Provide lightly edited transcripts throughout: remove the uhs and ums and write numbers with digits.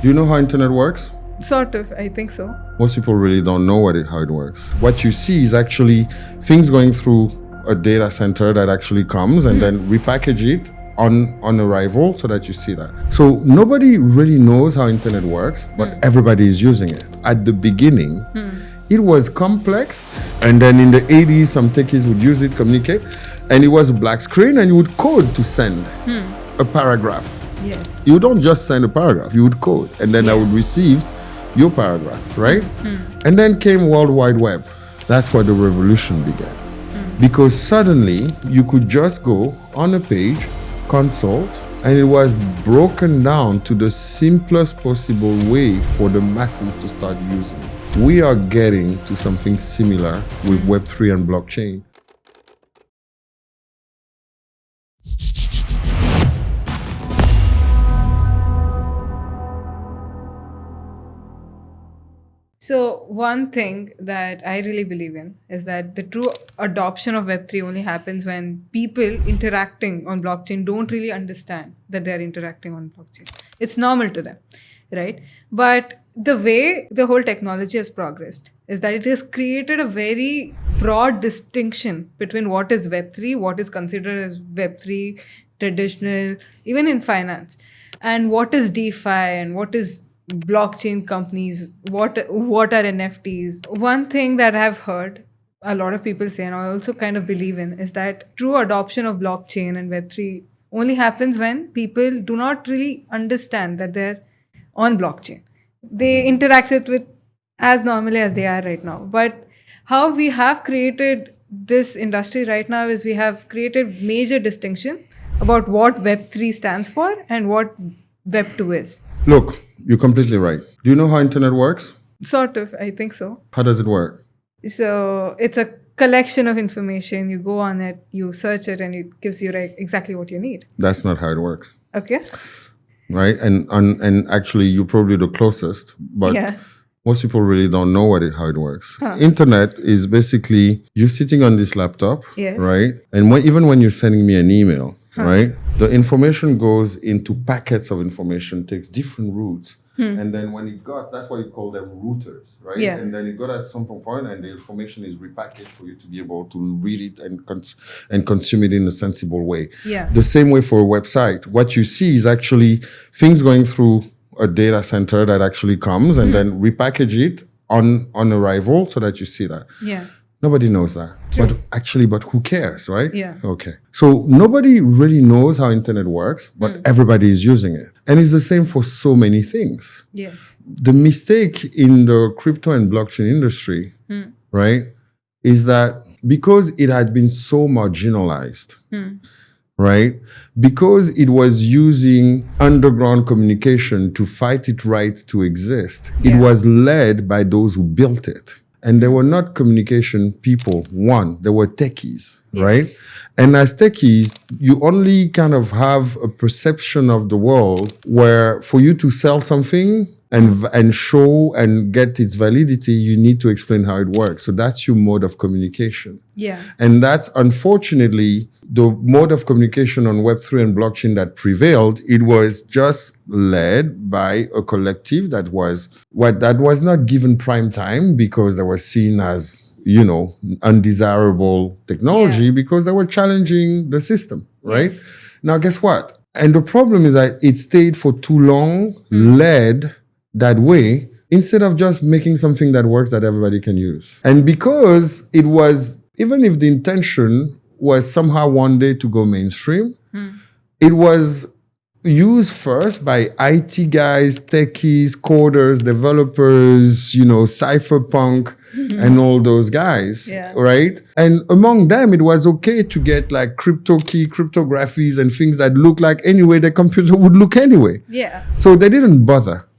Do you know how internet works? Sort of, I think so. Most people really don't know how it works. What you see is actually things going through a data center that actually comes and then repackage it on arrival so that you see that. So nobody really knows how internet works, but everybody is using it. At the beginning, it was complex, and then in the 80s, some techies would use it, communicate, and it was a black screen, and you would code to send a paragraph. Yes. You don't just send a paragraph, you would code, and then I would receive your paragraph, right? And then came World Wide Web. That's where the revolution began. Because suddenly you could just go on a page, consult, and it was broken down to the simplest possible way for the masses to start using. We are getting to something similar with Web3 and blockchain. So one thing that I really believe in is that the true adoption of Web3 only happens when people interacting on blockchain don't really understand that they're interacting on blockchain. It's normal to them, right? But the way the whole technology has progressed is that it has created a very broad distinction between what is Web3, what is considered as Web3, traditional, even in finance, and what is DeFi and what is blockchain companies, what are NFTs. One thing that I've heard a lot of people say, and I also kind of believe in, is that true adoption of blockchain and Web3 only happens when people do not really understand that they're on blockchain. They interact with as normally as they are right now. But how we have created this industry right now is we have created major distinction about what Web3 stands for and what Web2 is. Look, you're completely right. Do you know how internet works? Sort of, I think so. How does it work? So it's a collection of information. You go on it, you search it, and it gives you exactly what you need. That's not how it works. Okay. Right? And actually, you're probably the closest, but most people really don't know how it works. Internet is basically you sitting on this laptop, right? And even when you're sending me an email, right? The information goes into packets of information, takes different routes. And then when it got, that's why you call them routers, right? Yeah. And then it got at some point and the information is repackaged for you to be able to read it and consume it in a sensible way. Yeah. The same way for a website. What you see is actually things going through a data center that actually comes and then repackage it on arrival so that you see that. Yeah. Nobody knows that. But who cares, right? Yeah. Okay. So nobody really knows how internet works, but everybody is using it. And it's the same for so many things. Yes. The mistake in the crypto and blockchain industry, right, is that because it had been so marginalized, right, because it was using underground communication to fight its right to exist, it was led by those who built it. And they were not communication people. One, they were techies, right? And as techies, you only kind of have a perception of the world where for you to sell something and show and get its validity, you need to explain how it works. So that's your mode of communication. Yeah. And that's unfortunately the mode of communication on Web3 and blockchain that prevailed. It was just led by a collective that was not given prime time because they were seen as, undesirable technology because they were challenging the system, right? Yes. Now, guess what? And the problem is that it stayed for too long, led that way, instead of just making something that works that everybody can use. And because it was, even if the intention was somehow one day to go mainstream, it was used first by IT guys, techies, coders, developers, cypherpunk, and all those guys, right? And among them, it was okay to get like crypto key, cryptographies, and things that look like any way the computer would look anyway. Yeah. So they didn't bother.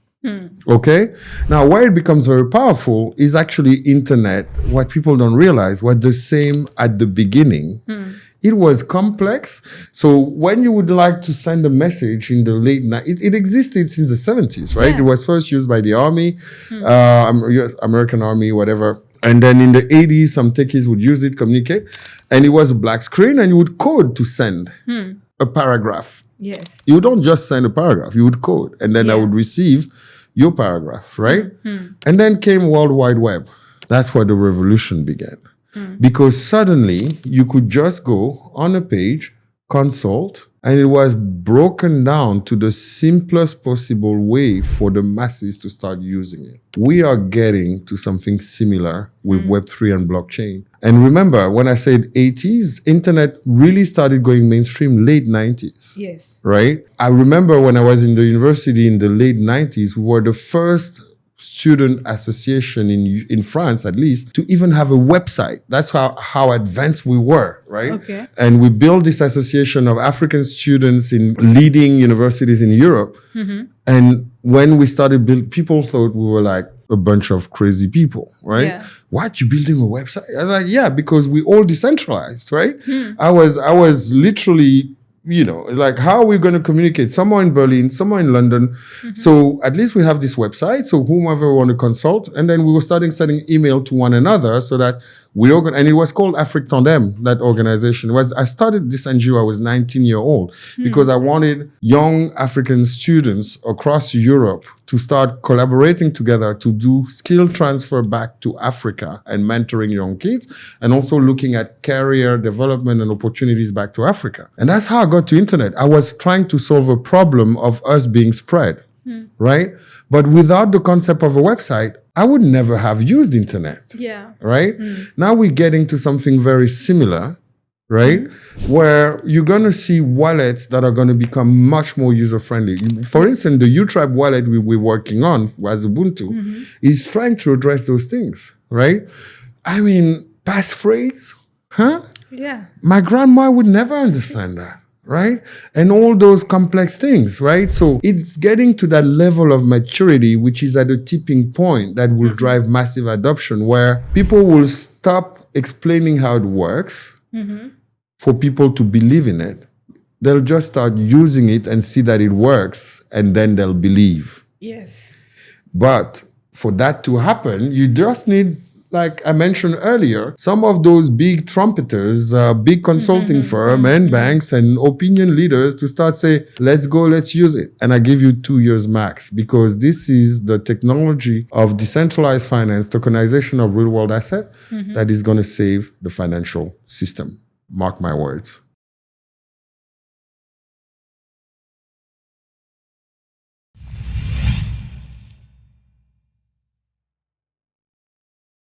Okay. Now, where it becomes very powerful is actually internet. What people don't realize was the same at the beginning. It was complex. So when you would like to send a message in the late it existed since the 70s, right? Yeah. It was first used by the army, American army, whatever. And then in the 80s, some techies would use it, communicate. And it was a black screen and you would code to send a paragraph. Yes. You don't just send a paragraph, you would code. And then I would receive your paragraph, right? And then came World Wide Web. That's where the revolution began. Because suddenly you could just go on a page, consult, and it was broken down to the simplest possible way for the masses to start using it. We are getting to something similar with Web3 and blockchain. And remember, when I said 80s, internet really started going mainstream late 90s. Yes. Right? I remember when I was in the university in the late 90s, we were the first student association in France, at least, to even have a website. That's how advanced we were, right? Okay. And we built this association of African students in leading universities in Europe. And when we started building, people thought we were like a bunch of crazy people, right? Yeah. What, you building a website? I was like, yeah, because we all decentralized, right? I was literally, it's like, how are we going to communicate? Somewhere in Berlin, somewhere in London. So at least we have this website. So whomever we want to consult. And then we were starting sending email to one another so that and it was called Afrique Tandem, that organization. I started this NGO, I was 19 years old because I wanted young African students across Europe to start collaborating together to do skill transfer back to Africa and mentoring young kids, and also looking at career development and opportunities back to Africa. And that's how I got to internet. I was trying to solve a problem of us being spread, right? But without the concept of a website, I would never have used internet. Yeah. Right? Now we're getting to something very similar, right? Where you're going to see wallets that are going to become much more user-friendly. For instance, the UTribe wallet we're working on as Ubuntu is trying to address those things, right? I mean, passphrase, huh? Yeah. My grandma would never understand that. Right? And all those complex things, right? So it's getting to that level of maturity, which is at a tipping point that will drive massive adoption, where people will stop explaining how it works for people to believe in it. They'll just start using it and see that it works, and then they'll believe. Yes. But for that to happen, you just need, like I mentioned earlier, some of those big trumpeters, big consulting firm and banks and opinion leaders to start say, let's go, let's use it. And I give you 2 years max, because this is the technology of decentralized finance, tokenization of real world asset that is going to save the financial system. Mark my words.